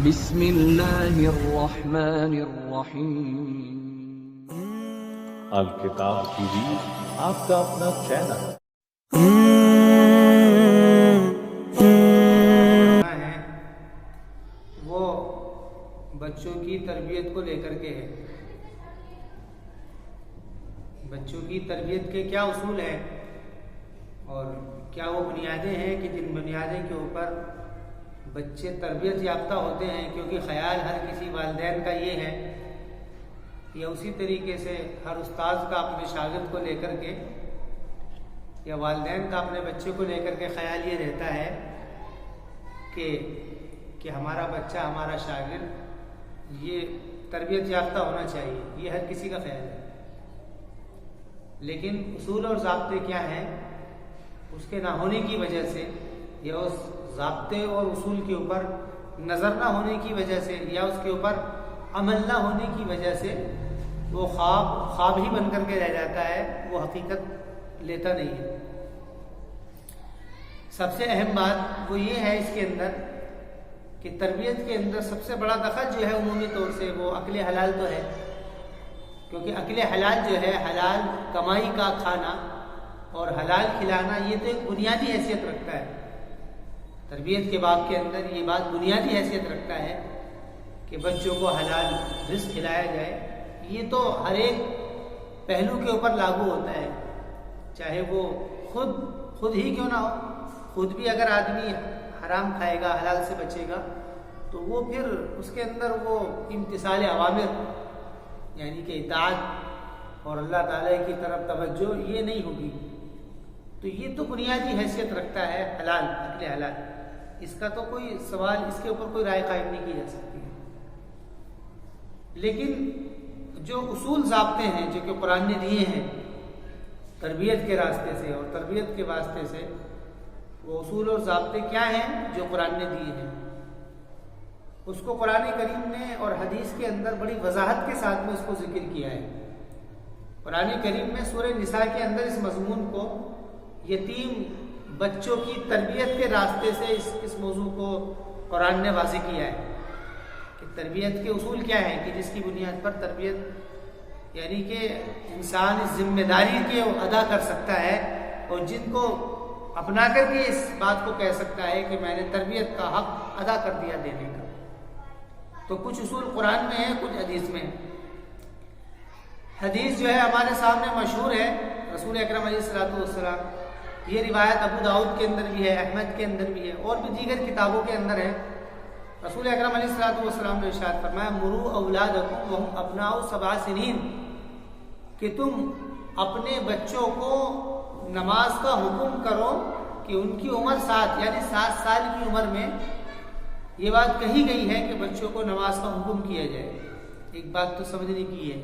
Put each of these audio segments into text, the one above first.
بسم اللہ الرحمن الرحیم۔ الکتاب ٹی وی آپ کا اپنا چینل ہے وہ بچوں کی تربیت کو لے کر کے ہے۔ بچوں کی تربیت کے کیا اصول ہیں اور کیا وہ بنیادیں ہیں کہ جن بنیادیں کے اوپر بچے تربیت یافتہ ہوتے ہیں، کیونکہ خیال ہر کسی والدین کا یہ ہے یا اسی طریقے سے ہر استاذ کا اپنے شاگرد کو لے کر کے یا والدین کا اپنے بچے کو لے کر کے خیال یہ رہتا ہے کہ ہمارا بچہ، ہمارا شاگرد یہ تربیت یافتہ ہونا چاہیے، یہ ہر کسی کا خیال ہے۔ لیکن اصول اور ضابطے کیا ہیں، اس کے نہ ہونے کی وجہ سے یا اس ضابطے اور اصول کے اوپر نظر نہ ہونے کی وجہ سے یا اس کے اوپر عمل نہ ہونے کی وجہ سے وہ خواب ہی بن کر کے رہ جاتا ہے، وہ حقیقت لیتا نہیں ہے۔ سب سے اہم بات وہ یہ ہے اس کے اندر کہ تربیت کے اندر سب سے بڑا دخل جو ہے عمومی طور سے وہ عقل حلال تو ہے، کیونکہ عقل حلال جو ہے، حلال کمائی کا کھانا اور حلال کھلانا، یہ تو ایک بنیادی حیثیت رکھتا ہے۔ تربیت کے باب کے اندر یہ بات بنیادی حیثیت رکھتا ہے کہ بچوں کو حلال رزق کھلایا جائے۔ یہ تو ہر ایک پہلو کے اوپر لاگو ہوتا ہے، چاہے وہ خود ہی کیوں نہ ہو۔ خود بھی اگر آدمی حرام کھائے گا، حلال سے بچے گا، تو وہ پھر اس کے اندر وہ امتثال اوامر یعنی کہ اطاعت اور اللہ تعالیٰ کی طرف توجہ یہ نہیں ہوگی۔ تو یہ تو بنیادی حیثیت رکھتا ہے حلال، عقل حلال۔ اس کا تو کوئی سوال، اس کے اوپر کوئی رائے قائم نہیں کی جا سکتی ہے۔ لیکن جو اصول ضابطے ہیں جو کہ قرآن نے دیے ہیں تربیت کے راستے سے اور تربیت کے واسطے سے، وہ اصول اور ضابطے کیا ہیں جو قرآن نے دیے ہیں، اس کو قرآن کریم نے اور حدیث کے اندر بڑی وضاحت کے ساتھ میں اس کو ذکر کیا ہے۔ قرآن کریم میں سورہ نساء کے اندر اس مضمون کو، یتیم بچوں کی تربیت کے راستے سے اس موضوع کو قرآن نے واضح کیا ہے کہ تربیت کے اصول کیا ہیں، کہ جس کی بنیاد پر تربیت یعنی کہ انسان اس ذمہ داری کے ادا کر سکتا ہے اور جن کو اپنا کر کے اس بات کو کہہ سکتا ہے کہ میں نے تربیت کا حق ادا کر دیا دینے کا۔ تو کچھ اصول قرآن میں ہیں، کچھ حدیث میں ہیں۔ حدیث جو ہے ہمارے سامنے مشہور ہے، رسول اکرم علیہ الصلوۃ والسلام، یہ روایت ابو داؤد کے اندر بھی ہے، احمد کے اندر بھی ہے اور بھی دیگر کتابوں کے اندر ہے۔ رسول اکرم علیہ الصلوۃ والسلام نے ارشاد فرمایا، مروا اولادکم وهم ابناء 7 سنین، کہ تم اپنے بچوں کو نماز کا حکم کرو کہ ان کی عمر 7 یعنی 7 سال کی عمر میں، یہ بات کہی گئی ہے کہ بچوں کو نماز کا حکم کیا جائے۔ ایک بات تو سمجھنے کی ہے،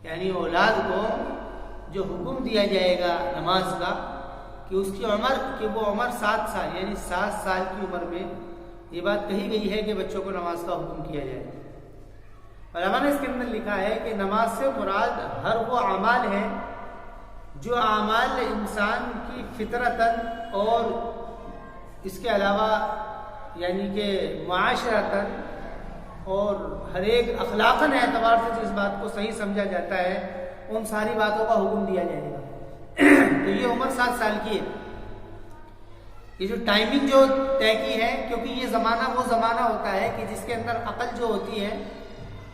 یعنی اولاد کو جو حکم دیا جائے گا نماز کا کہ اس کی عمر، کہ وہ عمر 7 سال یعنی 7 سال کی عمر میں، یہ بات کہی گئی ہے کہ بچوں کو نماز کا حکم کیا جائے۔ علماء نے اس کے اندر لکھا ہے کہ نماز سے مراد ہر وہ اعمال ہیں جو اعمال انسان کی فطرتاً اور اس کے علاوہ یعنی کہ معاشرتاً اور ہر ایک اخلاقاً اعتبار سے جس بات کو صحیح سمجھا جاتا ہے، ان ساری باتوں کا حکم دیا جائے گا۔ تو یہ عمر 7 سال کی ہے۔ یہ جو ٹائمنگ جو طے کی ہے، کیونکہ یہ زمانہ وہ زمانہ ہوتا ہے کہ جس کے اندر عقل جو ہوتی ہے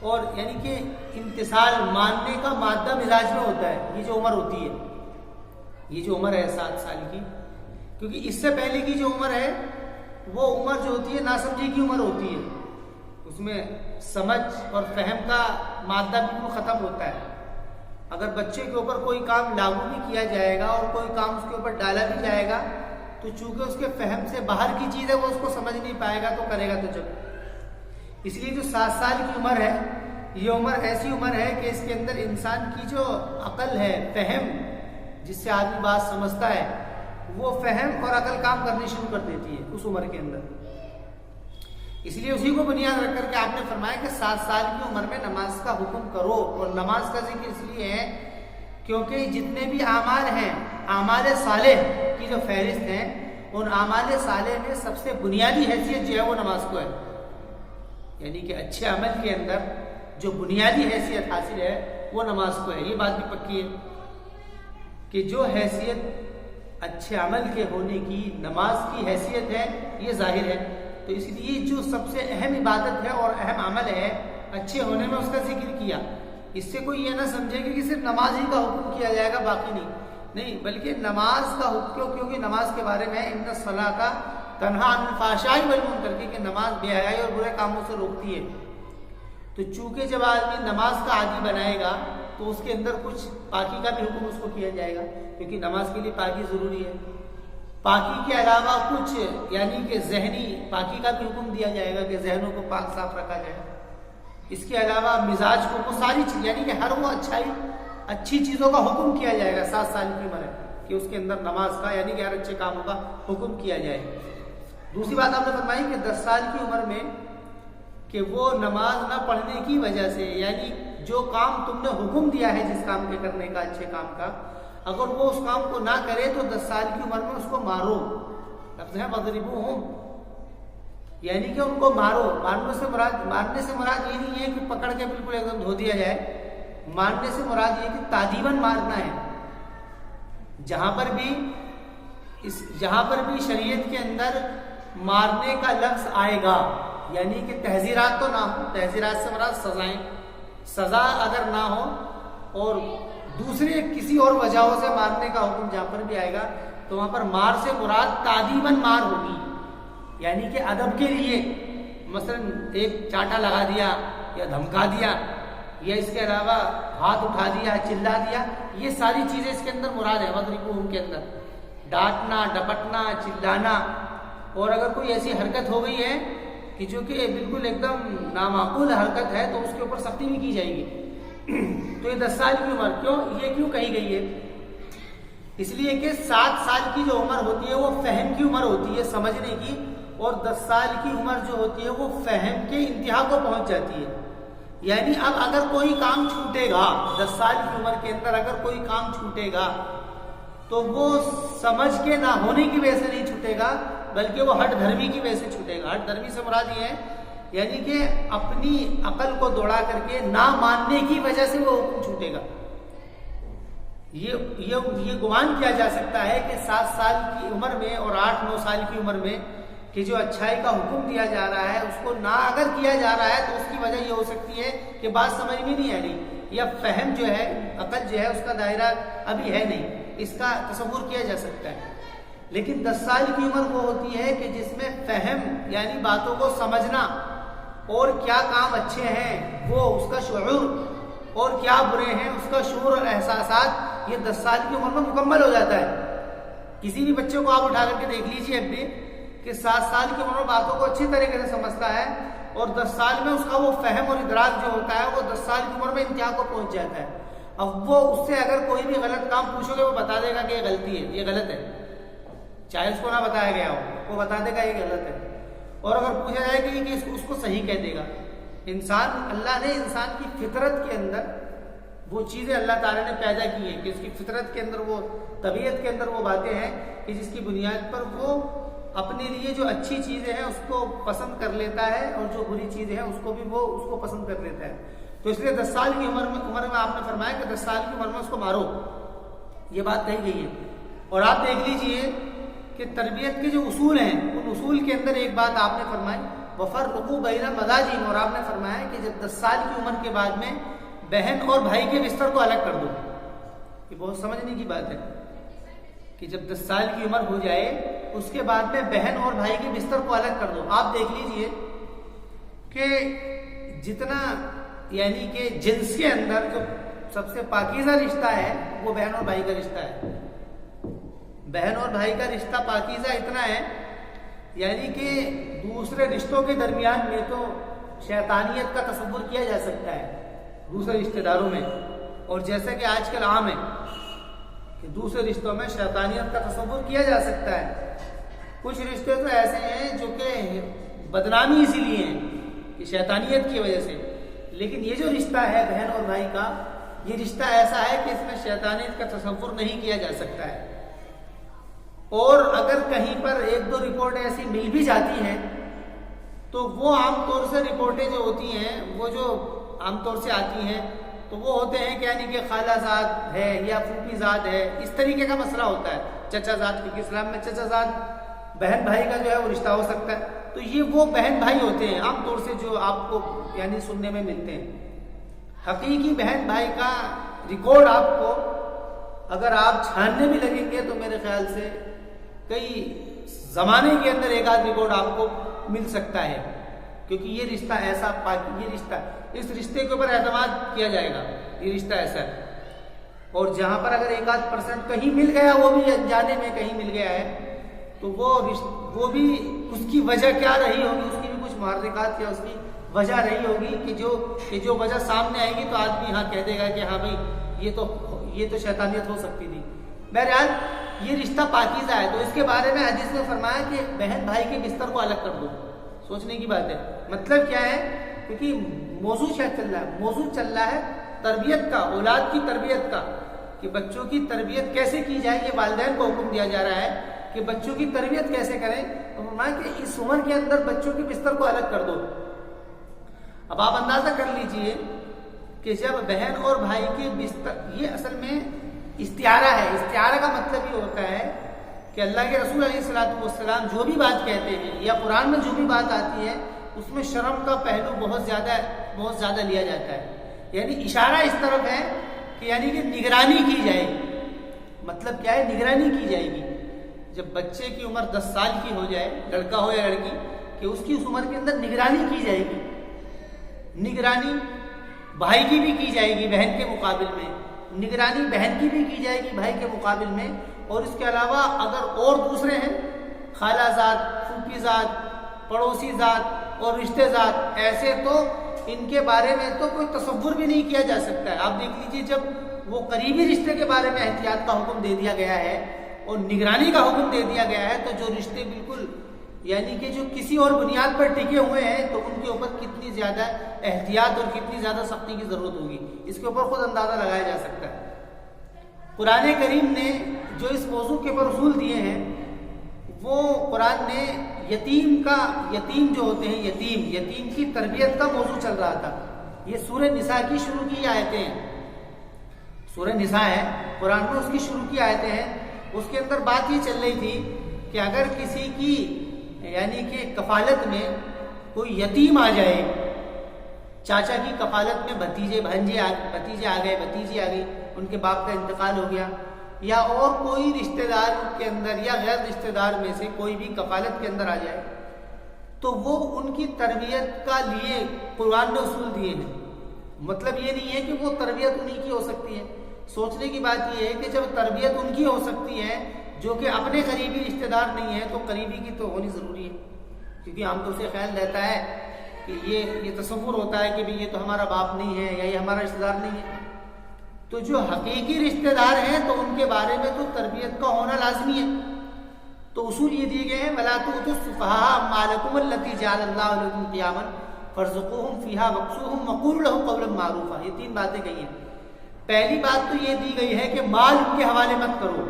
اور یعنی کہ امتثال ماننے کا مادہ مزاج میں ہوتا ہے، یہ جو عمر ہوتی ہے، یہ جو عمر ہے 7 سال کی، کیونکہ اس سے پہلے کی جو عمر ہے وہ عمر جو ہوتی ہے ناسمجھی کی عمر ہوتی ہے، اس میں سمجھ اور فہم کا مادہ بالکل ختم ہوتا ہے۔ اگر بچے کے اوپر کوئی کام لاگو بھی کیا جائے گا اور کوئی کام اس کے اوپر ڈالا بھی جائے گا تو چونکہ اس کے فہم سے باہر کی چیز ہے وہ اس کو سمجھ نہیں پائے گا، تو کرے گا تو جب۔ اس لیے جو 7 سال کی عمر ہے، یہ عمر ایسی عمر ہے کہ اس کے اندر انسان کی جو عقل ہے، فہم جس سے آدمی بات سمجھتا ہے، وہ فہم اور عقل کام کرنی شروع کر دیتی ہے اس عمر کے اندر۔ اس لیے اسی کو بنیاد رکھ کر کے آپ نے فرمایا کہ 7 سال کی عمر میں نماز کا حکم کرو، اور نماز کا ذکر اس لیے ہے کیونکہ جتنے بھی اعمال ہیں، اعمال صالح کی جو فہرست ہیں، ان اعمال صالح میں سب سے بنیادی حیثیت جو ہے وہ نماز کو ہے۔ یعنی کہ اچھے عمل کے اندر جو بنیادی حیثیت حاصل ہے وہ نماز کو ہے. یہ بات بھی پکی ہے کہ جو حیثیت اچھے عمل کے ہونے کی نماز کی حیثیت ہے یہ ظاہر ہے. تو اس لیے جو سب سے اہم عبادت ہے اور اہم عمل ہے اچھے ہونے میں اس کا ذکر کیا. اس سے کوئی یہ نہ سمجھے کہ صرف نماز ہی کا حکم کیا جائے گا باقی نہیں بلکہ نماز کا حکم, کیونکہ نماز کے بارے میں ان الصلاۃ تنہا عن الفحشاء والمنکر کہ نماز بے حیائی اور برے کاموں سے روکتی ہے. تو چونکہ جب آدمی نماز کا عادی بنائے گا تو اس کے اندر کچھ پاکی کا بھی حکم اس کو کیا جائے گا, کیونکہ نماز کے لیے پاکی ضروری ہے. پاکی کے علاوہ کچھ یعنی کہ ذہنی پاکی کا بھی حکم دیا جائے گا کہ ذہنوں کو پاک صاف رکھا جائے. اس کے علاوہ مزاج کو وہ ساری چیز یعنی کہ ہر وہ اچھی چیزوں کا حکم کیا جائے گا. 7 سال کی عمر ہے کہ اس کے اندر نماز کا یعنی کہ ہر اچھے کاموں کا حکم کیا جائے. دوسری بات آپ نے فرمائی کہ 10 سال کی عمر میں کہ وہ نماز نہ پڑھنے کی وجہ سے یعنی جو کام تم نے حکم دیا ہے جس کام کے کرنے کا اچھے کام کا, اگر وہ اس کام کو نہ کرے تو 10 سال کی عمر میں اس کو مارو. لفظ ہے وَضْرِبُوهُمْ یعنی کہ ان کو مارو. مارنے سے مراد یہ نہیں ہے کہ پکڑ کے بالکل ایک دم دھو دیا جائے. مارنے سے مراد یہ کہ تادیباً مارنا ہے. جہاں پر بھی شریعت کے اندر مارنے کا لفظ آئے گا یعنی کہ تحذیرات تو نہ ہو. تحذیرات سے مراد سزائیں. سزا اگر نہ ہو اور دوسرے کسی اور وجہوں سے مارنے کا حکم جہاں پر بھی آئے گا تو وہاں پر مار سے مراد تادیباً مار ہوگی. یعنی کہ ادب کے لیے مثلا ایک چاٹا لگا دیا یا دھمکا دیا یا اس کے علاوہ ہاتھ اٹھا دیا, چلا دیا, یہ ساری چیزیں اس کے اندر مراد ہے. وَضْرِبُوهُمْ کے اندر ڈانٹنا, ڈپٹنا, چلانا. اور اگر کوئی ایسی حرکت ہو گئی ہے کہ جو کہ بالکل ایک دم نامعقول حرکت ہے تو اس کے اوپر سختی بھی کی جائے گی. تو یہ 10 سال کی عمر یہ کیوں کہی گئی ہے؟ اس لیے کہ 7 سال کی جو عمر ہوتی ہے وہ فہم کی عمر ہوتی ہے, سمجھنے کی, اور 10 سال کی عمر جو ہوتی ہے وہ فہم کے انتہا کو پہنچ جاتی ہے. یعنی اب اگر کوئی کام چھوٹے گا 10 سال کی عمر کے اندر اگر کوئی کام چھوٹے گا تو وہ سمجھ کے نہ ہونے کی وجہ سے نہیں چھوٹے گا بلکہ وہ ہٹ دھرمی کی وجہ سے چھوٹے گا. ہٹ دھرمی سے مراد یہ ہے یعنی کہ اپنی عقل کو دوڑا کر کے نہ ماننے کی وجہ سے وہ حکم چھوٹے گا. یہ گمان کیا جا سکتا ہے کہ 7 سال کی عمر میں اور 8-9 سال کی عمر میں کہ جو اچھائی کا حکم دیا جا رہا ہے اس کو نہ اگر کیا جا رہا ہے تو اس کی وجہ یہ ہو سکتی ہے کہ بات سمجھ میں نہیں آ رہی یا فہم جو ہے, عقل جو ہے اس کا دائرہ ابھی ہے نہیں, اس کا تصور کیا جا سکتا ہے. لیکن 10 سال کی عمر وہ ہوتی ہے کہ جس میں فہم یعنی باتوں کو سمجھنا اور کیا کام اچھے ہیں وہ اس کا شعور اور کیا برے ہیں اس کا شعور اور احساسات یہ 10 سال کی عمر میں مکمل ہو جاتا ہے. کسی بھی بچے کو آپ اٹھا کر کے دیکھ لیجیے اب بھی کہ 7 سال کی عمر میں باتوں کو اچھی طریقے سے سمجھتا ہے اور 10 سال میں اس کا وہ فہم اور ادراک جو ہوتا ہے وہ 10 سال کی عمر میں انتہا کو پہنچ جاتا ہے. اب وہ اس سے اگر کوئی بھی غلط کام پوچھو گے وہ بتا دے گا کہ یہ غلطی ہے, یہ غلط ہے, چاہے اس کو نہ بتایا گیا ہو وہ بتا دے گا یہ غلط ہے. اور اگر پوچھا جائے کہ اس کو صحیح کہہ دے گا. اللہ نے انسان کی فطرت کے اندر وہ چیزیں اللہ تعالیٰ نے پیدا کی ہیں کہ اس کی فطرت کے اندر وہ طبیعت کے اندر وہ باتیں ہیں کہ جس کی بنیاد پر وہ اپنے لیے جو اچھی چیزیں ہیں اس کو پسند کر لیتا ہے اور جو بری چیزیں ہیں اس کو بھی وہ اس کو پسند کر لیتا ہے. تو اس لیے 10 سال کی عمر میں آپ نے فرمایا کہ 10 سال کی عمر میں اس کو مارو, یہ بات کہی گئی ہے. اور آپ دیکھ لیجئے کہ تربیت کے جو اصول ہیں ان اصول کے اندر ایک بات آپ نے فرمائی وَفَرِّقُوا بَيْنَ الْمَضَاجِعِ, اور آپ نے فرمایا کہ جب 10 سال کی عمر کے بعد میں بہن اور بھائی کے بستر کو الگ کر دو. یہ بہت سمجھنے کی بات ہے کہ جب 10 سال کی عمر ہو جائے اس کے بعد میں بہن اور بھائی کے بستر کو الگ کر دو. آپ دیکھ لیجئے کہ جتنا یعنی کہ جنس کے اندر جو سب سے پاکیزہ رشتہ ہے وہ بہن اور بھائی کا رشتہ ہے. بہن اور بھائی کا رشتہ پاکیزہ اتنا ہے یعنی کہ دوسرے رشتوں کے درمیان میں تو شیطانیت کا تصور کیا جا سکتا ہے دوسرے رشتہ داروں میں, اور جیسا کہ آج کل عام ہے کہ دوسرے رشتوں میں شیطانیت کا تصور کیا جا سکتا ہے. کچھ رشتے تو ایسے ہیں جو کہ بدنامی اسی لیے ہیں کہ شیطانیت کی وجہ سے, لیکن یہ جو رشتہ ہے بہن اور بھائی کا یہ رشتہ ایسا ہے کہ اس میں شیطانیت کا تصور نہیں کیا جا سکتا ہے. اور اگر کہیں پر 1-2 رپورٹ ایسی مل بھی جاتی ہیں تو وہ عام طور سے رپورٹیں جو ہوتی ہیں وہ جو عام طور سے آتی ہیں تو وہ ہوتے ہیں کہ یعنی کہ خالہ زاد ہے یا پھوپھی زاد ہے، اس طریقے کا مسئلہ ہوتا ہے، چچا زاد، کیونکہ اسلام میں چچا زاد بہن بھائی کا جو ہے وہ رشتہ ہو سکتا ہے، تو یہ وہ بہن بھائی ہوتے ہیں عام طور سے جو آپ کو یعنی سننے میں ملتے ہیں۔ حقیقی بہن بھائی کا ریکارڈ آپ کو اگر آپ چھاننے بھی لگیں گے تو میرے خیال سے کئی زمانے کے اندر ایک آدھ ریکارڈ آپ کو مل سکتا ہے، کیونکہ یہ رشتہ ایسا یہ رشتہ، اس رشتے کے اوپر اعتماد کیا جائے گا، یہ رشتہ ایسا ہے۔ اور جہاں پر اگر 1-8% کہیں مل گیا، وہ بھی انجانے میں کہیں مل گیا ہے، تو وہ بھی اس کی وجہ کیا رہی ہوگی، اس کی بھی کچھ محرکات یا اس کی وجہ رہی ہوگی کہ جو وجہ سامنے آئے گی تو آدمی ہاں کہہ دے گا کہ ہاں بھائی یہ تو شیطانیت ہو سکتی تھی۔ بہرحال یہ رشتہ پاکیزہ ہے، تو اس کے بارے میں حدیث میں فرمایا کہ بہن بھائی کے بستر کو الگ کر دو۔ سوچنے کی بات ہے، مطلب کیا ہے، کیونکہ موضوع کیا چل رہا ہے، موضوع چل رہا ہے تربیت کا، اولاد کی تربیت کا، کہ بچوں کی تربیت کیسے کی جائے، یہ والدین کو حکم دیا جا رہا ہے کہ بچوں کی تربیت کیسے کریں۔ تو فرمایا کہ اس عمر کے اندر بچوں کے بستر کو الگ کر دو۔ اب آپ اندازہ کر لیجئے کہ جب بہن اور بھائی کے بستر، یہ اصل میں استعارہ ہے، استعارہ کا مطلب یہ ہوتا ہے کہ اللہ کے رسول علیہ الصلوۃ والسلام جو بھی بات کہتے ہیں یا قرآن میں جو بھی بات آتی ہے اس میں شرم کا پہلو بہت زیادہ لیا جاتا ہے، یعنی اشارہ اس طرف ہے کہ یعنی کہ نگرانی کی جائے۔ مطلب کیا ہے، نگرانی کی جائے گی۔ جب بچے کی عمر 10 سال کی ہو جائے، لڑکا ہو یا لڑکی، کہ اس کی اس عمر کے اندر نگرانی کی جائے گی۔ نگرانی بھائی کی بھی کی جائے گی بہن کے مقابل میں، نگرانی بہن کی بھی کی جائے گی بھائی کے مقابل میں، اور اس کے علاوہ اگر اور دوسرے ہیں، خالہ زاد، پھوپھی زاد، پڑوسی زاد اور رشتے زاد، ایسے تو ان کے بارے میں تو کوئی تصور بھی نہیں کیا جا سکتا ہے۔ آپ دیکھ لیجیے جب وہ قریبی رشتے کے بارے میں احتیاط کا حکم دے دیا گیا ہے اور نگرانی کا حکم دے دیا گیا ہے، تو جو رشتے بالکل یعنی کہ جو کسی اور بنیاد پر ٹکے ہوئے ہیں تو ان کے اوپر کتنی زیادہ احتیاط اور کتنی زیادہ سختی کی ضرورت ہوگی، اس کے اوپر خود اندازہ لگایا جا سکتا ہے۔ قرآن کریم نے جو اس موضوع کے اوپر اصول دیے ہیں، وہ قرآن نے یتیم جو ہوتے ہیں، یتیم کی تربیت کا موضوع چل رہا تھا۔ یہ سورہ نساء کی شروع کی آیتیں ہیں، سورہ نساء ہے قرآن میں، اس کی شروع کی آیتیں ہیں۔ اس کے اندر بات یہ چل رہی تھی کہ اگر کسی کی یعنی کہ کفالت میں کوئی یتیم آ جائے، چاچا کی کفالت میں بھتیجے آ گئے، بھتیجی آ گئی، ان کے باپ کا انتقال ہو گیا، یا اور کوئی رشتہ دار کے اندر یا غیر رشتہ دار میں سے کوئی بھی کفالت کے اندر آ جائے، تو وہ ان کی تربیت کا لیے قرآن نے اصول دیے ہیں۔ مطلب یہ نہیں ہے کہ وہ تربیت انہی کی ہو سکتی ہے، سوچنے کی بات یہ ہے کہ جب تربیت ان کی ہو سکتی ہے جو کہ اپنے قریبی رشتہ دار نہیں ہے، تو قریبی کی تو ہونی ضروری ہے، کیونکہ عام طور سے خیال رہتا ہے کہ یہ تصور ہوتا ہے کہ یہ تو ہمارا باپ نہیں ہے یا یہ ہمارا رشتہ دار نہیں ہے۔ تو جو حقیقی رشتہ دار ہیں تو ان کے بارے میں تو تربیت کا ہونا لازمی ہے۔ تو اصول یہ دیے گئے ہیں، وَلَا تُؤْتُوا السُّفَهَاءَ أَمْوَالَكُمُ الَّتِي جَعَلَ اللَّهُ لَكُمْ قِيَامًا فَارْزُقُوهُمْ فِيهَا وَاكْسُوهُمْ وَقُولُوا لَهُمْ قَوْلًا مَّعْرُوفًا۔ یہ 3 باتیں کہی ہیں۔ پہلی بات تو یہ دی گئی ہے کہ مال ان کے حوالے مت کرو،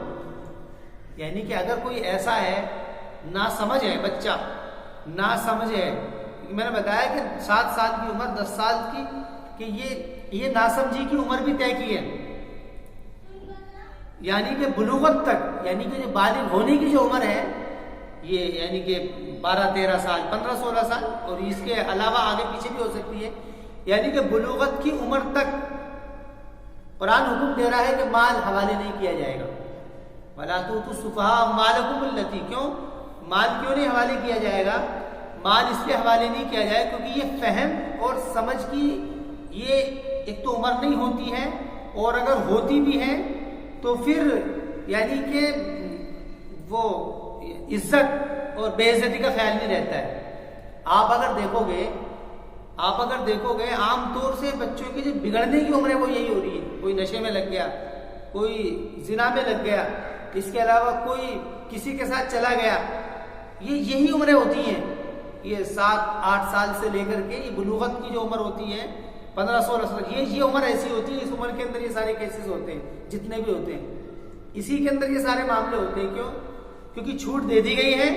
یعنی کہ اگر کوئی ایسا ہے نا سمجھ ہے، بچہ نا سمجھ ہے، میں نے بتایا کہ 7 سال کی عمر، 10 سال کی، کہ یہ ناسمجھی کی عمر بھی طے کی ہے، یعنی کہ بلوغت تک، یعنی کہ جو بالغ ہونے کی جو عمر ہے، یہ یعنی کہ 12-13 سال، 15-16 سال، اور اس کے علاوہ آگے پیچھے بھی ہو سکتی ہے، یعنی کہ بلوغت کی عمر تک قرآن حکم دے رہا ہے کہ مال حوالے نہیں کیا جائے گا۔ وَلَا تُؤْتُوا السُّفَهَاءَ أَمْوَالَكُمُ الَّتِي، کیوں مال کیوں نہیں حوالے کیا جائے گا؟ مال اس لیے حوالے نہیں کیا جائے کیونکہ یہ فہم اور سمجھ کی یہ ایک تو عمر نہیں ہوتی ہے، اور اگر ہوتی بھی ہے تو پھر یعنی کہ وہ عزت اور بے عزتی کا خیال نہیں رہتا ہے۔ آپ اگر دیکھو گے عام طور سے بچوں کی جو بگڑنے کی عمر ہے وہ یہی ہو رہی ہے، کوئی نشے میں لگ گیا، کوئی زنا میں لگ گیا، اس کے علاوہ کوئی کسی کے ساتھ چلا گیا، یہی عمریں ہوتی ہیں۔ یہ 7-8 سال سے لے کر کے یہ بلوغت کی جو عمر ہوتی ہے 15-16 سال، یہ عمر ایسی ہوتی ہے، اس عمر کے اندر یہ سارے کیسز ہوتے ہیں جتنے بھی ہوتے ہیں، اسی کے اندر یہ سارے معاملے ہوتے ہیں۔ کیوں؟ کیونکہ چھوٹ دے دی گئی ہے۔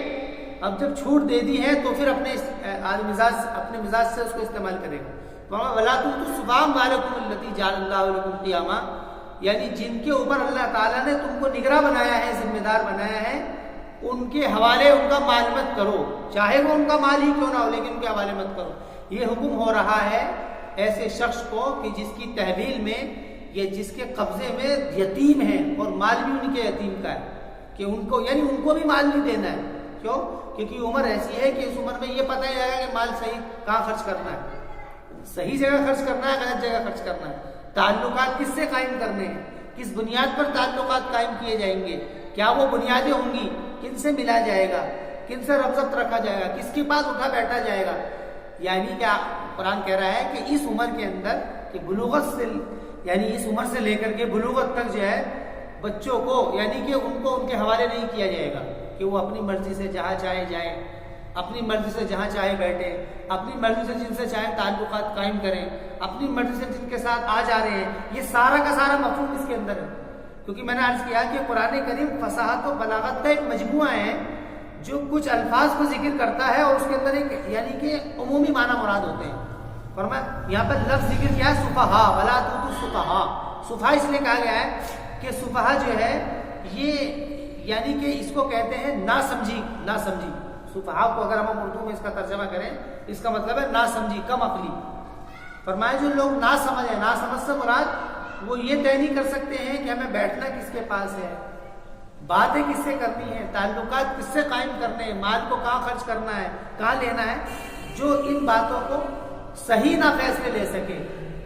اب جب چھوٹ دے دی ہے تو پھر بعد مزاج اپنے مزاج سے اس کو استعمال کرے گا. وَلَا تُؤْتُوا السُّفَهَاءَ أَمْوَالَكُمُ الَّتِي جَعَلَ اللَّهُ لَكُمْ قِيَامًا، یعنی جن کے اوپر اللہ تعالیٰ نے تم کو نگراں بنایا ہے، ذمہ دار بنایا ہے، ان کے حوالے ان کا مال مت کرو، چاہے وہ ان کا مال ہی کیوں نہ ہو، لیکن ان کے حوالے مت کرو. یہ حکم ہو رہا ہے ایسے شخص کو کہ جس کی تحویل میں یا جس کے قبضے میں یتیم ہے اور مال بھی ان کے یتیم کا ہے، کہ ان کو یعنی ان کو بھی مال نہیں دینا ہے. کیوں؟ کیونکہ عمر ایسی ہے کہ اس عمر میں یہ پتہ ہی آئے گا کہ مال صحیح کہاں خرچ کرنا ہے، صحیح جگہ خرچ کرنا ہے، غلط جگہ خرچ کرنا ہے، تعلقات کس سے قائم کرنے ہیں، کس بنیاد پر تعلقات قائم کیے جائیں گے، کیا وہ بنیادیں ہوں گی، کن سے ملا جائے گا، کن سے ربط رکھا جائے گا، کس کے پاس اٹھا بیٹھا جائے گا. یعنی کیا قرآن کہہ رہا ہے کہ اس عمر کے اندر کہ بلوغت سے یعنی اس عمر سے لے کر کے بلوغت تک جو ہے بچوں کو یعنی کہ ان کو ان کے حوالے نہیں کیا جائے گا کہ وہ اپنی مرضی سے جہاں چاہے جائیں، اپنی مرضی سے جہاں چاہے بیٹھیں، اپنی مرضی سے جن سے چاہے تعلقات قائم کریں، اپنی مرضی سے جن کے ساتھ آ جا رہے ہیں. یہ سارا کا سارا مفہوم اس کے اندر ہے. کیونکہ میں نے عرض کیا کہ قرآن کریم فصاحت و بلاغت کا ایک مجموعہ ہے جو کچھ الفاظ کو ذکر کرتا ہے اور اس کے اندر ایک یعنی کہ عمومی معنی مراد ہوتے ہیں. فرمایا یہاں پر لفظ ذکر کیا ہے سفہا، ولا تؤتوا السفہا. سفہا اس لیے کہا گیا ہے کہ سفہا جو ہے یہ یعنی کہ اس کو کہتے ہیں ناسمجھی. سفہا کو اگر ہم اردو میں اس کا ترجمہ کریں اس کا مطلب ہے ناسمجھی، کم عقلی. فرمایا جو لوگ ناسمجھ ہیں، ناسمجھ سے مراد وہ یہ طے نہیں کر سکتے ہیں کہ ہمیں بیٹھنا کس کے پاس ہے، باتیں کس سے کرنی ہے، تعلقات کس سے قائم کرنے ہیں، مال کو کہاں خرچ کرنا ہے، کہاں لینا ہے، جو ان باتوں کو صحیح نہ فیصلے لے سکے.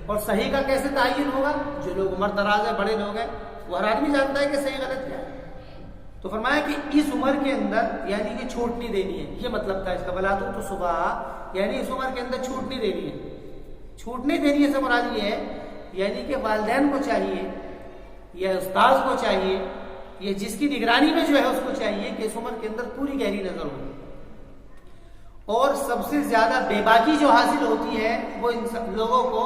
اور صحیح کا کیسے تعین ہوگا؟ جو لوگ عمر دراز ہے، بڑے لوگ ہیں، وہ ہر آدمی جانتا ہے کہ صحیح غلط کیا ہے. تو فرمایا کہ اس عمر کے اندر یعنی کہ چھوٹ نہیں دینی ہے. یہ مطلب تھا اس کا ولا تؤتوا السفہا، یعنی اس عمر کے اندر چھوٹ نہیں دینی ہے. چھوٹ نہیں دینی ہے سے مراد یہ ہے یعنی کہ والدین کو چاہیے یا استاذ کو چاہیے یا جس کی نگرانی میں جو ہے اس کو چاہیے کہ اس عمر کے اندر پوری گہری نظر ہو. اور سب سے زیادہ بے باکی جو حاصل ہوتی ہے وہ ان سب لوگوں کو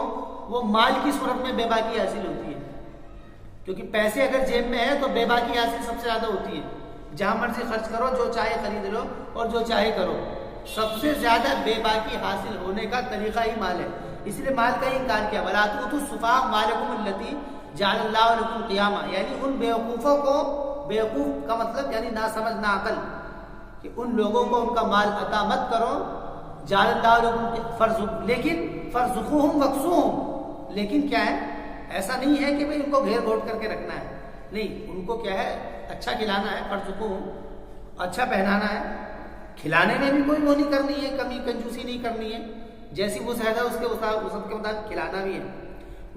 وہ مال کی صورت میں بے باکی حاصل ہوتی ہے. کیونکہ پیسے اگر جیب میں ہے تو بے باکی حاصل سب سے زیادہ ہوتی ہے. جہاں مرضی خرچ کرو، جو چاہے خرید لو اور جو چاہے کرو. سب سے زیادہ بے باکی حاصل ہونے کا طریقہ ہی مال ہے. اس لیے مال کا ہی انکار کیا. وَلَا تُؤْتُوا السُّفَهَاءَ أَمْوَالَكُمُ الَّتِي جَعَلَ اللَّهُ لَكُمْ قِيَامًا، یعنی ان بیوقوفوں کو، بیوقوف کا مطلب یعنی ناسمجھ ناعقل، کہ ان لوگوں کو ان کا مال عطا مت کرو. جَعَلَ اللَّهُ لَكُمْ لیکن فَارْزُقُوهُمْ وَاكْسُوهُمْ، لیکن کیا ہے، ایسا نہیں ہے کہ بھئی ان کو گھیر گھوٹ کر کے رکھنا ہے. نہیں، ان کو کیا ہے اچھا کھلانا ہے، فَارْزُقُوهُمْ اچھا پہنانا ہے، کھلانے میں بھی کوئی وہ نہیں کرنی ہے، کمی کنجوسی نہیں کرنی ہے، جیسی وسعت ہے اس کے وسعت کے مطابق کھلانا بھی ہے.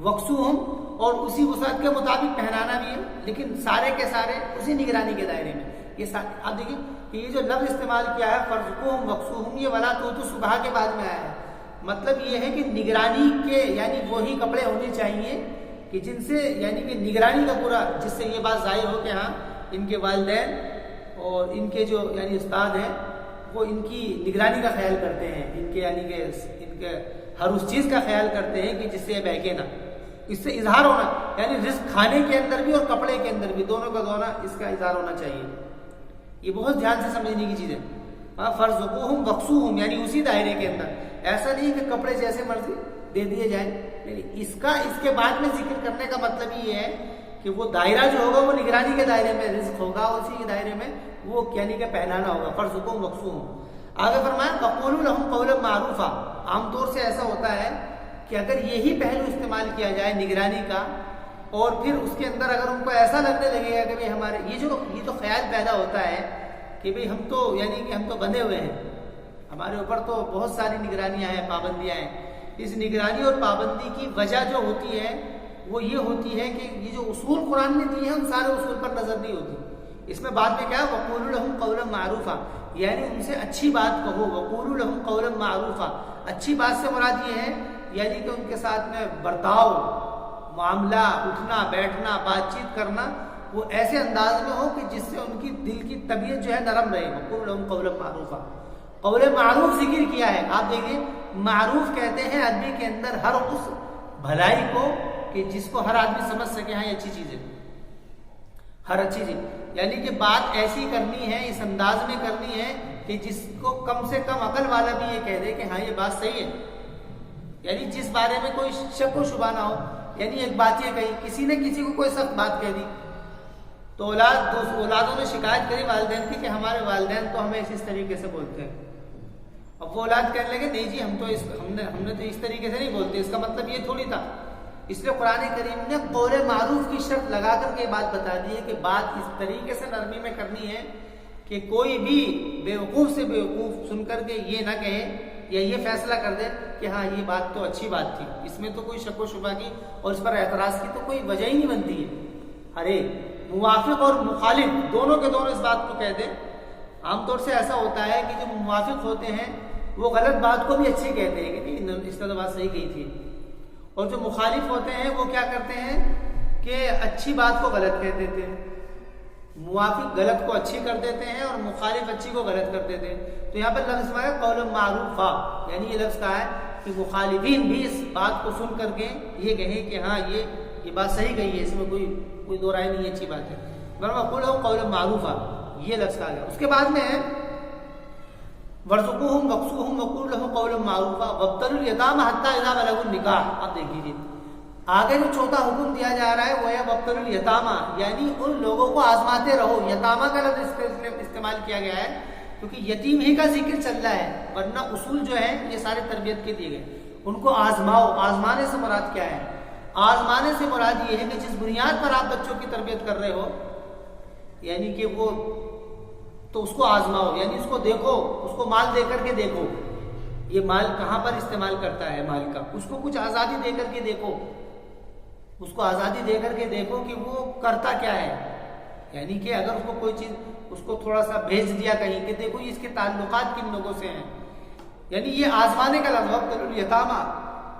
وقصوہم، اور اسی وسعت کے مطابق پہنانا بھی ہے، لیکن سارے کے سارے اسی نگرانی کے دائرے میں. یہ آپ دیکھیں کہ یہ جو لفظ استعمال کیا ہے فرزقوہم وقصوہم، یہ ولا تؤتوا السفہا کے بعد میں آیا ہے. مطلب یہ ہے کہ نگرانی کے یعنی وہی کپڑے ہونے چاہیے کہ جن سے یعنی کہ نگرانی کا پورا، جس سے یہ بات ظاہر ہو کہ ہاں ان کے والدین اور ان کے جو یعنی استاد ہیں وہ ان کی نگرانی کا خیال کرتے ہیں، ان کے یعنی کہ ان کے ہر اس چیز کا خیال کرتے ہیں کہ جس سے یہ بہکے نہ. اس سے اظہار ہونا یعنی رزق کھانے کے اندر بھی اور کپڑے کے اندر بھی، دونوں کا دونوں اس کا اظہار ہونا چاہیے. یہ بہت دھیان سے سمجھنے کی چیز ہے. فرزقوہم وقصوہم یعنی اسی دائرے کے اندر، ایسا نہیں کہ کپڑے جیسے مرضی دے دیے جائیں. اس کے بعد میں ذکر کرنے کا مطلب یہ ہے کہ وہ دائرہ جو ہوگا وہ نگرانی کے دائرے میں رزق ہوگا، اسی کے دائرے میں وہ یعنی کہ پہنانا ہوگا. فرزقوہم وقصوہم. آگے فرمایا وقولوا لهم قولا معروفا. عام طور سے ایسا ہوتا ہے کہ اگر یہی پہلو استعمال کیا جائے نگرانی کا، اور پھر اس کے اندر اگر ان کو ایسا لگنے لگے گا کہ بھئی ہمارے یہ جو خیال پیدا ہوتا ہے کہ بھئی ہم تو یعنی کہ ہم تو بندھے ہوئے ہیں، ہمارے اوپر تو بہت ساری نگرانیاں ہیں، پابندیاں ہیں. اس نگرانی اور پابندی کی وجہ جو ہوتی ہے وہ یہ ہوتی ہے کہ یہ جو اصول قرآن نے دیے ہیں ان سارے اصول پر نظر نہیں ہوتی. اس میں بعد میں کیا وقولوا لهم قولا معروفا، یعنی ان سے اچھی بات کہو. وقولوا لهم قولا معروفا، اچھی بات سے مراد یہ ہے یعنی کہ ان کے ساتھ میں برتاؤ، معاملہ، اٹھنا بیٹھنا، بات چیت کرنا وہ ایسے انداز میں ہو کہ جس سے ان کی دل کی طبیعت جو ہے نرم رہے. وقولوا لهم قولا معروفا. قول معروف ذکر کیا ہے. آپ دیکھیے معروف کہتے ہیں عربی کے اندر ہر اس بھلائی کو کہ جس کو ہر آدمی سمجھ سکے ہاں یہ اچھی چیز ہے، ہر اچھی چیز، یعنی کہ بات ایسی کرنی ہے، اس انداز میں کرنی ہے کہ جس کو کم سے کم عقل والا بھی یہ کہہ دے کہ ہاں یہ بات صحیح ہے، یعنی جس بارے میں کوئی شک و شبہ نہ ہو. یعنی ایک بات یہ کہی، کسی نے کسی کو کوئی سخت بات کہہ دی تو اولادوں نے شکایت کری والدین کی کہ ہمارے والدین تو ہمیں اس طریقے سے بولتے ہیں. اب وہ اولاد کہنے لگے نہیں جی ہم نے تو اس طریقے سے نہیں بولتے، اس کا مطلب یہ تھوڑی تھا. اس لیے قرآن کریم نے قول معروف کی شرط لگا کر کے بات بتا دی ہے کہ بات اس طریقے سے نرمی میں کرنی ہے کہ کوئی بھی بیوقوف سے بیوقوف سن کر کے یہ نہ کہے یا یہ فیصلہ کر دے کہ ہاں یہ بات تو اچھی بات تھی، اس میں تو کوئی شک و شبہ کی اور اس پر اعتراض کی تو کوئی وجہ ہی نہیں بنتی ہے. ارے موافق اور مخالف دونوں کے دونوں اس بات کو کہہ دیں. عام طور سے ایسا ہوتا ہے کہ جو موافق ہوتے ہیں وہ غلط بات کو بھی اچھی کہتے ہیں کہ نہیں اس نے تو بات صحیح کہی تھی، اور جو مخالف ہوتے ہیں وہ کیا کرتے ہیں کہ اچھی بات کو غلط کہہ دیتے ہیں. موافق غلط کو اچھی کر دیتے ہیں اور مخالف اچھی کو غلط کر دیتے ہیں. تو یہاں پر لفظ ہے قول معروف، یعنی یہ لفظ کہا ہے کہ مخالفین بھی اس بات کو سن کر کے یہ کہیں کہ ہاں یہ بات صحیح کہی ہے، اس میں کوئی دو رائے نہیں ہے، اچھی بات ہے. قول معروف یہ لفظ کہا گیا. اس کے بعد میں ورزقوہم وقسوہم وقول لہم قولا معروفا وابتلوا الیتامى حتی اذا بلغوا النکاح. اب دیکھ لیجیے آگے جو چوتھا حکم دیا جا رہا ہے وہ ہے وابتلوا الیتامى، یعنی ان لوگوں کو آزماتے رہو. یتامہ کا لفظ استعمال کیا گیا ہے کیونکہ یتیم ہی کا ذکر چل رہا ہے، ورنہ اصول جو ہے یہ سارے تربیت کے دیے گئے. ان کو آزماؤ. آزمانے سے مراد کیا ہے؟ آزمانے سے مراد یہ ہے کہ جس بنیاد پر آپ بچوں کی تربیت کر رہے ہو یعنی کہ وہ تو اس کو آزماؤ، یعنی اس کو دیکھو، اس کو مال دے کر کے دیکھو یہ مال کہاں پر استعمال کرتا ہے مال کا. اس کو کچھ آزادی دے کر کے دیکھو، اس کو آزادی دے کر کے دیکھو کہ وہ کرتا کیا ہے. یعنی کہ اگر اس کو کوئی چیز اس کو تھوڑا سا بھیج دیا کہیں کہ دیکھو اس کے تعلقات کن لوگوں سے ہیں، یعنی یہ آزمانے کا لفظ وابتلوا الیتامى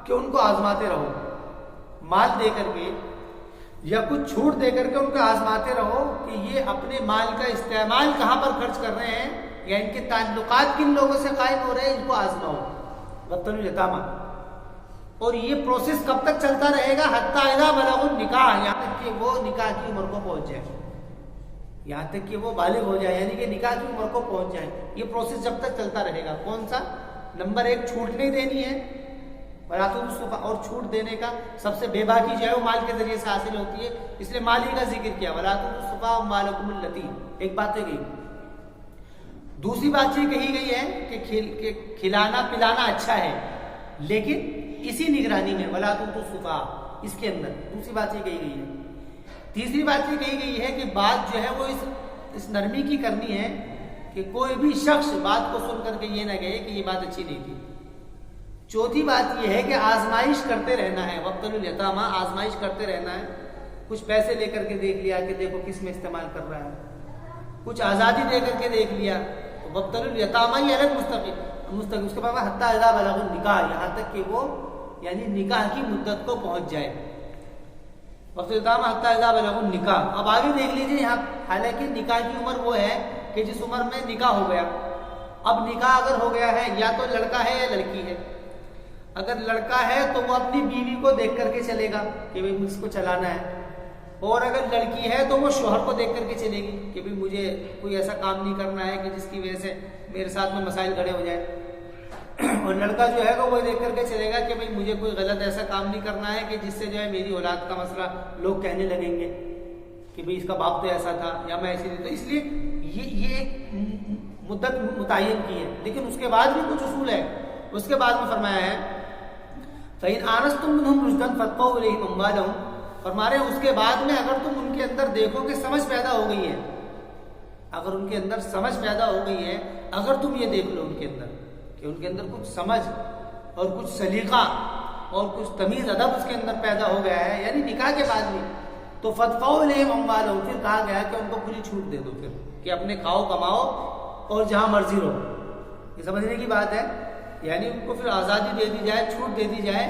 کہ ان کو آزماتے رہو. مال دے کر کے یا کچھ چھوٹ دے کر کے ان کو آزماتے رہو کہ یہ اپنے مال کا استعمال کہاں پر خرچ کر رہے ہیں یا ان کے تعلقات کن لوگوں سے قائم ہو رہے ہیں، ان کو آزماؤ. وابتلوا الیتامى. اور یہ پروسیس کب تک چلتا رہے گا؟ حتی اذا بلغوا النکاح، یہاں تک کہ وہ نکاح کی عمر کو پہنچ جائے، یہاں تک کہ وہ بالغ ہو جائے، یعنی کہ نکاح کی عمر کو پہنچ جائے. یہ پروسیس جب تک چلتا رہے گا. کون سا؟ نمبر 1 چھوٹ نہیں دینی ہے، اور چھوٹ دینے کا سب سے بے باکی جو ہے وہ مال کے ذریعے سے حاصل ہوتی ہے، اس لیے مال ہی کا ذکر کیا. وَلَا تُؤْتُوا السُّفَهَاءَ أَمْوَالَكُمُ الَّتِي، ایک بات تو گئی. دوسری بات یہ کہی گئی ہے کہ کھلانا پلانا اچھا ہے لیکن اسی نگرانی میں. وَلَا تُؤْتُوا السُّفَهَاءَ اس کے اندر دوسری بات یہ کہی گئی ہے. تیسری بات یہ کہی گئی ہے کہ بات جو ہے وہ اس نرمی کی کرنی ہے کہ کوئی بھی شخص بات کو سن کر کے یہ نہ کہے کہ یہ بات اچھی نہیں تھی. چوتھی بات یہ ہے کہ آزمائش کرتے رہنا ہے. وابتلوا الیتامى، آزمائش کرتے رہنا ہے. کچھ پیسے لے کر کے دیکھ لیا کہ دیکھو کس میں استعمال کر رہا ہے، کچھ آزادی دے کر کے دیکھ لیا. تو وابتلوا الیتامى یہ الگ مستقل. اس کے بعد حتی اذا بلغوا النکاح، یہاں تک کہ وہ یعنی نکاح کی مدت کو پہنچ جائے. وابتلوا الیتامى حتی اذا بلغوا النکاح. اب آگے دیکھ لیجیے یہاں، حالانکہ نکاح کی عمر وہ ہے کہ جس عمر میں نکاح ہو گیا. اب نکاح اگر ہو گیا ہے یا تو لڑکا ہے یا لڑکی ہے. اگر لڑکا ہے تو وہ اپنی بیوی کو دیکھ کر کے چلے گا کہ بھئی مجھ کو چلانا ہے، اور اگر لڑکی ہے تو وہ شوہر کو دیکھ کر کے چلے گی کہ بھئی مجھے کوئی ایسا کام نہیں کرنا ہے کہ جس کی وجہ سے میرے ساتھ میں مسائل کھڑے ہو جائیں. اور لڑکا جو ہے وہ دیکھ کر کے چلے گا کہ بھئی مجھے کوئی غلط ایسا کام نہیں کرنا ہے کہ جس سے جو ہے میری اولاد کا مسئلہ لوگ کہنے لگیں گے کہ بھئی اس کا باپ تو ایسا تھا یا میں ایسی نہیں. تو اس لیے یہ ایک مدت متعین کی ہے. لیکن اس کے بعد بھی کچھ اصول ہے. اس کے بعد میں فرمایا ہے فَإِنْ آنَسْتُمْ مِنْهُمْ رُشْدًا فَادْفَعُوا إِلَيْهِمْ أَمْوَالَهُمْ. فرمارے اس کے بعد میں اگر تم ان کے اندر دیکھو کہ سمجھ پیدا ہو گئی ہے، اگر ان کے اندر سمجھ پیدا ہو گئی ہے، اگر تم یہ دیکھ لو ان کے اندر کہ ان کے اندر کچھ سمجھ اور کچھ سلیقہ اور کچھ تمیز ادب اس کے اندر پیدا ہو گیا ہے، یعنی نکاح کے بعد بھی، تو فَادْفَعُوا إِلَيْهِمْ أَمْوَالَهُمْ. پھر کہا گیا کہ ان کو کھلی چھوٹ دے دو، پھر کہ اپنے کھاؤ کماؤ اور جہاں مرضی رہو. یہ سمجھنے کی بات ہے. یعنی ان کو پھر آزادی دے دی جائے، چھوٹ دے دی جائے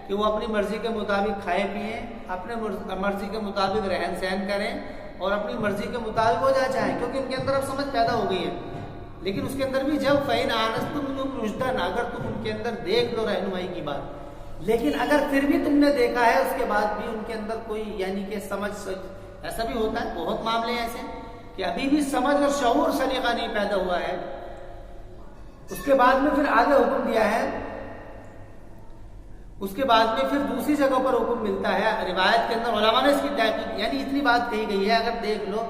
کہ وہ اپنی مرضی کے مطابق کھائے پئیں، اپنے مرضی کے مطابق رہن سہن کریں اور اپنی مرضی کے مطابق وہ جہاں چاہیں، کیونکہ ان کے اندر اب سمجھ پیدا ہو گئی ہے. لیکن اس کے اندر بھی جب فَإِنْ آنَسْتُمْ مِنْهُمْ رُشْدًا، اگر تم ان کے اندر دیکھ لو رہنمائی کی بات، لیکن اگر پھر بھی تم نے دیکھا ہے اس کے بعد بھی ان کے اندر کوئی یعنی کہ سمجھ، ایسا بھی ہوتا ہے، بہت معاملے ایسے کہ ابھی بھی سمجھ اور شعور سلیقہ نہیں پیدا ہوا ہے، اس کے بعد میں پھر آگے حکم دیا ہے، اس کے بعد میں پھر دوسری جگہ پر حکم ملتا ہے روایت کے اندر، علماء نے اس کی تحقیق، یعنی اتنی بات کہی گئی ہے، اگر دیکھ لو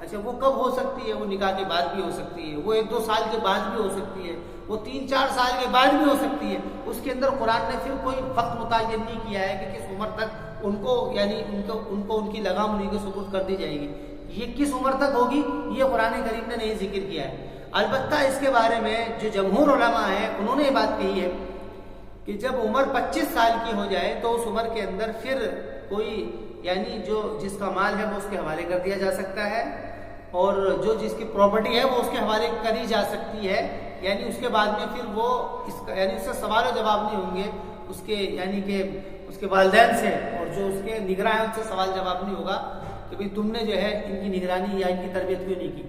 اچھا وہ کب ہو سکتی ہے، وہ نکاح کے بعد بھی ہو سکتی ہے، وہ 1-2 سال کے بعد بھی ہو سکتی ہے، وہ 3-4 سال کے بعد بھی ہو سکتی ہے، اس کے اندر قرآن نے پھر کوئی وقت متعین نہیں کیا ہے کہ کس عمر تک ان کو، یعنی ان کو ان کی لگام انہیں کے سپرد کر دی جائے گی، یہ کس عمر تک ہوگی یہ قرآن کریم نے نہیں ذکر کیا ہے۔ البتہ اس کے بارے میں جو جمہور علماء ہیں انہوں نے یہ بات کہی ہے کہ جب عمر 25 سال کی ہو جائے تو اس عمر کے اندر پھر کوئی، یعنی جو جس کا مال ہے وہ اس کے حوالے کر دیا جا سکتا ہے، اور جو جس کی پراپرٹی ہے وہ اس کے حوالے کری جا سکتی ہے، یعنی اس کے بعد میں پھر وہ یعنی اس سے سوال و جواب نہیں ہوں گے اس کے، یعنی کہ اس کے والدین سے، اور جو اس کے نگراں ہیں ان سے سوال جواب نہیں ہوگا کہ بھئی تم نے جو ہے ان کی نگرانی یا ان کی تربیت کیوں نہیں کی۔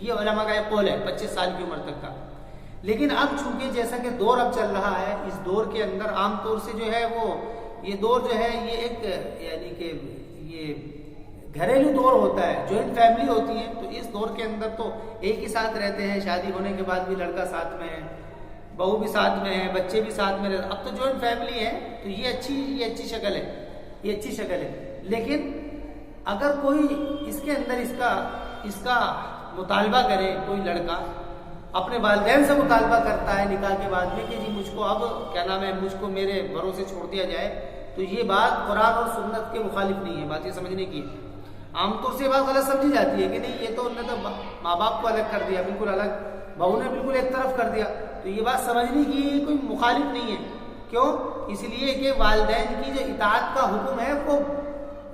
یہ علماء کا ایک قول ہے 25 سال کی عمر تک کا۔ لیکن اب چونکہ جیسا کہ دور اب چل رہا ہے، اس دور کے اندر عام طور سے جو ہے وہ یہ دور جو ہے یہ ایک، یعنی کہ یہ گھریلو دور ہوتا ہے، جوائنٹ فیملی ہوتی ہے، تو اس دور کے اندر تو ایک ہی ساتھ رہتے ہیں، شادی ہونے کے بعد بھی لڑکا ساتھ میں ہے، بہو بھی ساتھ میں ہے، بچے بھی ساتھ میں رہتے، اب تو جوائنٹ فیملی ہے، تو یہ اچھی شکل ہے، یہ اچھی شکل ہے۔ لیکن اگر کوئی اس کے اندر اس کا مطالبہ کرے، کوئی لڑکا اپنے والدین سے مطالبہ کرتا ہے نکاح کے بعد میں کہ جی مجھ کو اب کیا نام ہے، مجھ کو میرے بھروسے چھوڑ دیا جائے، تو یہ بات قرآن اور سنت کے مخالف نہیں ہے، بات یہ سمجھنے کی ہے۔ عام طور سے یہ بات غلط سمجھی جاتی ہے کہ نہیں یہ تو انہوں نے تو ماں باپ کو الگ کر دیا، بالکل الگ، بہو نے بالکل ایک طرف کر دیا، تو یہ بات سمجھنے کی کوئی مخالف نہیں ہے۔ کیوں؟ اس لیے کہ والدین کی جو اطاعت کا حکم ہے وہ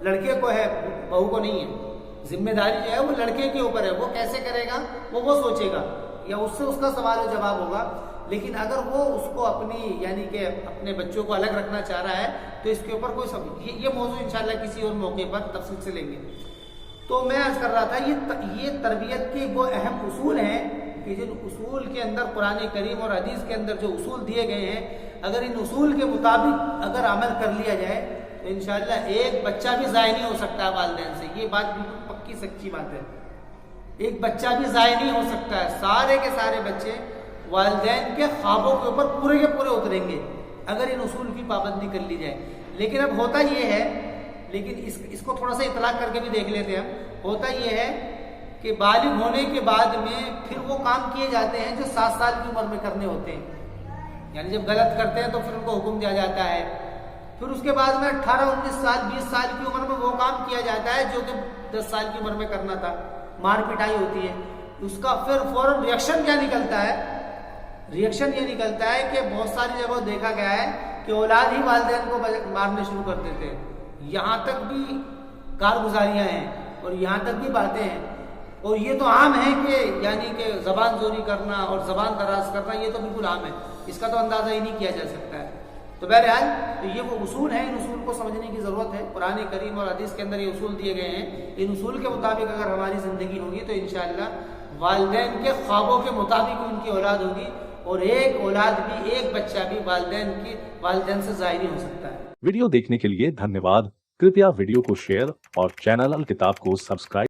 لڑکے کو ہے، بہو کو نہیں ہے۔ ذمہ داری جو ہے وہ لڑکے کے اوپر ہے، وہ کیسے کرے گا وہ سوچے گا، یا اس سے اس کا سوال و جواب ہوگا۔ لیکن اگر وہ اس کو اپنی، یعنی کہ اپنے بچوں کو الگ رکھنا چاہ رہا ہے تو اس کے اوپر کوئی یہ موضوع انشاءاللہ کسی اور موقع پر تفصیل سے لیں گے۔ تو میں عرض کر رہا تھا یہ تربیت کے وہ اہم اصول ہیں کہ جن اصول کے اندر قرآن کریم اور حدیث کے اندر جو اصول دیے گئے ہیں، اگر ان اصول کے مطابق اگر عمل کر لیا جائے تو انشاءاللہ ایک بچہ بھی ضائع نہیں ہو سکتا ہے والدین سے، یہ بات بالکل پکی سچی بات ہے۔ ایک بچہ بھی ضائع نہیں ہو سکتا ہے، سارے کے سارے بچے والدین کے خوابوں کے اوپر پورے کے پورے اتریں گے اگر ان اصول کی پابندی کر لی جائے۔ لیکن اب ہوتا یہ ہے، لیکن اس کو تھوڑا سا اطلاق کر کے بھی دیکھ لیتے ہیں ہم، ہوتا یہ ہے کہ بالغ ہونے کے بعد میں پھر وہ کام کیے جاتے ہیں جو 7 سال کی عمر میں کرنے ہوتے ہیں، یعنی جب غلط کرتے ہیں تو پھر ان کو حکم دیا جاتا ہے، پھر اس کے بعد میں 18 19 سال 20 سال کی عمر میں وہ کام کیا جاتا ہے جو کہ 10 سال کی عمر میں کرنا تھا، مار پٹائی ہوتی ہے۔ اس کا پھر فوراً ریئیکشن کیا نکلتا ہے؟ ریئیکشن یہ نکلتا ہے کہ بہت ساری جگہوں دیکھا گیا ہے کہ اولاد ہی والدین کو مارنے شروع کر دیتے ہیں، یہاں تک بھی کارگزاریاں ہیں اور یہاں تک بھی باتیں ہیں، اور یہ تو عام ہے کہ یعنی کہ زبان زوری کرنا اور زبان دراز کرنا یہ تو بالکل عام ہے، اس کا تو اندازہ ہی نہیں کیا جا سکتا ہے۔ تو بہرحال یہ وہ اصول ہیں، ان اصول کو سمجھنے کی ضرورت ہے۔ قرآن کریم اور حدیث کے اندر یہ اصول دیے گئے ہیں، ان اصول کے مطابق اگر ہماری زندگی ہوگی تو انشاءاللہ والدین کے خوابوں کے مطابق ان کی اولاد ہوگی، اور ایک اولاد بھی، ایک بچہ بھی والدین سے ضائع نہیں ہو سکتا ہے۔ ویڈیو دیکھنے کے لیے دھنیہ واد۔ کرپیا ویڈیو کو شیئر اور چینل الکتاب کو سبسکرائب